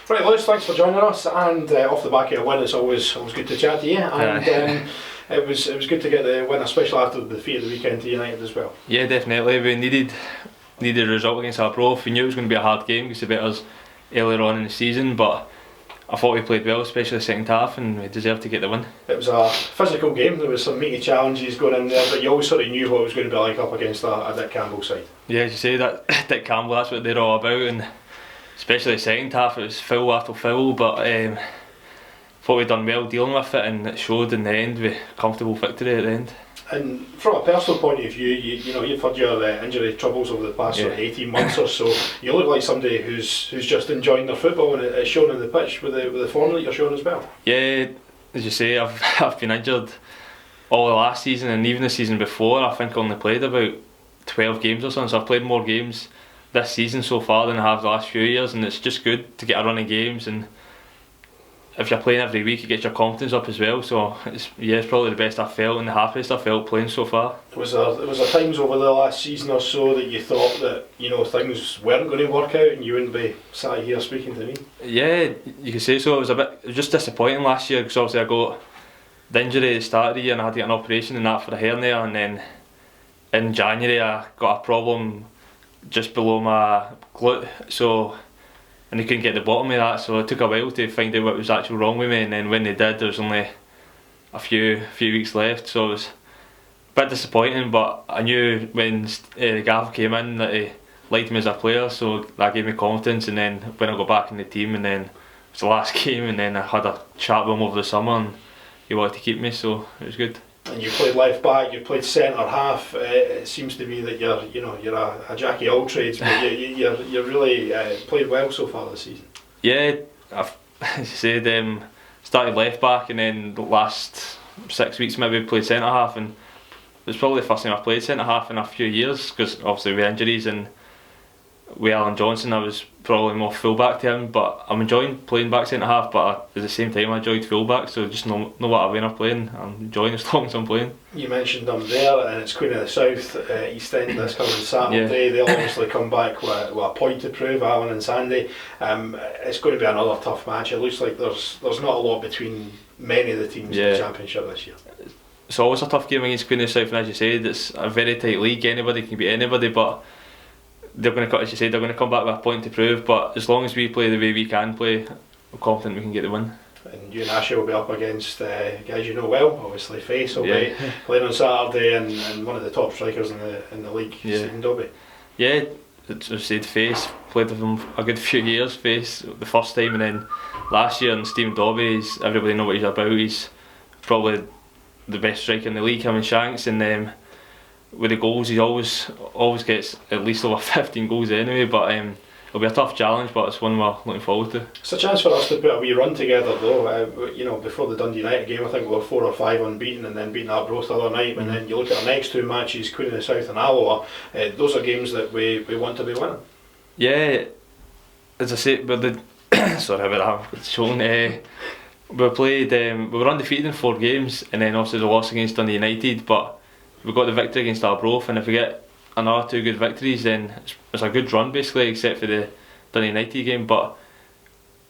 Right, Lewis, thanks for joining us. And off the back of a win, it's always good to chat to you. And it was good to get the win, especially after the defeat of the weekend to United as well. Yeah, definitely. We needed a result against Arbroath. We knew it was going to be a hard game because they beat us earlier on in the season, but I thought we played well, especially the second half, and we deserved to get the win. It was a physical game. There was some meaty challenges going in there, but you always sort of knew what it was going to be like up against a Dick Campbell side. Yeah, as you say, that Dick Campbell, that's what they're all about, and especially the second half, it was foul after foul, but thought we'd done well dealing with it, and it showed in the end with a comfortable victory at the end. And from a personal point of view, you've had your injury troubles over the past sort of 18 months or so. You look like somebody who's just enjoying their football, and it's shown on the pitch with the form that you're showing as well. Yeah, as you say, I've been injured all the last season, and even the season before. I think I only played about 12 games or something, so I've played more games this season so far than I have the last few years, and it's just good to get a run of games, and if you're playing every week it gets your confidence up as well. So it's probably the best I've felt and the happiest I've felt playing so far. Was there times over the last season or so that you thought that things weren't going to work out and you wouldn't be sat here speaking to me? Yeah, you could say so. It was just disappointing last year because obviously I got the injury at the start of the year and I had to get an operation and that for a hernia, and then in January I got a problem just below my glute, and they couldn't get the bottom of that, so it took a while to find out what was actually wrong with me, and then when they did there was only a few weeks left, so it was a bit disappointing, but I knew when the gaffer came in that he liked me as a player, so that gave me confidence. And then when I got back in the team, and then it was the last game, and then I had a chat with him over the summer and he wanted to keep me, so it was good. And you played left back, you played centre half. It seems to be that you're a Jackie all trades, but you really played well so far this season. Yeah, I've, as you said, started left back, and then the last 6 weeks maybe played centre half, and it was probably the first time I've played centre half in a few years because obviously with injuries, and with Alan Johnson I was probably more full back to him, but I'm enjoying playing back centre half, but at the same time I enjoyed full back, so just no matter when I'm playing, I'm enjoying as long as I'm playing. You mentioned them there, and it's Queen of the South, East End this coming Saturday. They'll obviously come back with a point to prove, Alan and Sandy. It's going to be another tough match. It looks like there's not a lot between many of the teams in the Championship this year. It's always a tough game against Queen of the South, and as you said, it's a very tight league. Anybody can beat anybody, but they're going to, as you said, they're going to come back with a point to prove. But as long as we play the way we can play, I'm confident we can get the win. And you and Ashley will be up against guys you know well. Obviously, Face will be playing on Saturday, and one of the top strikers in the league, Stephen Dobby. Yeah, as I said, Face played with him a good few years. Face the first time, and then last year, and Stephen Dobby, everybody know what he's about. He's probably the best striker in the league, him and Shanks, and with the goals he always gets at least over 15 goals anyway, but it'll be a tough challenge, but it's one we're looking forward to. It's a chance for us to put a wee run together though. Before the Dundee United game I think we were 4 or 5 unbeaten, and then beating Arbroath the other night, and then you look at our next two matches, Queen of the South and Alloa, those are games that we want to be winning. Yeah, as I say, sorry about that, it's shown. We played, we were undefeated in 4 games, and then obviously the loss against Dundee United, but we got the victory against Arbroath, and if we get another 2 good victories then it's a good run basically, except for the Dundee United game. But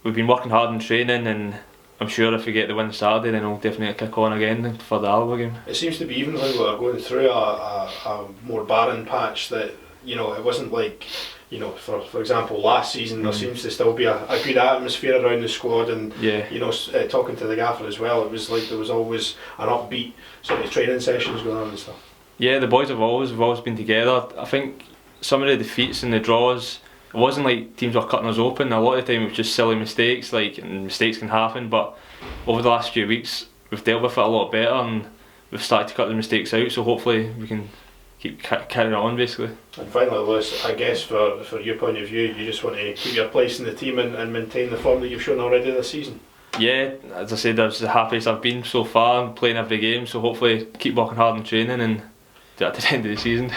we've been working hard in training, and I'm sure if we get the win Saturday then we'll definitely kick on again for the Alloa game. It seems to be, even when we're going through a more barren patch, that it wasn't like for example last season. There seems to still be a good atmosphere around the squad, and talking to the gaffer as well, it was like there was always an upbeat sort of training sessions going on and stuff. Yeah, the boys have always been together. I think some of the defeats and the draws, it wasn't like teams were cutting us open. A lot of the time it was just silly mistakes, and mistakes can happen, but over the last few weeks we've dealt with it a lot better, and we've started to cut the mistakes out, so hopefully we can keep carrying on basically. And finally, Lewis, I guess for your point of view, you just want to keep your place in the team and maintain the form that you've shown already this season. Yeah, as I said, I was the happiest I've been so far. I'm playing every game, so hopefully keep working hard in training and do that to the end of the season.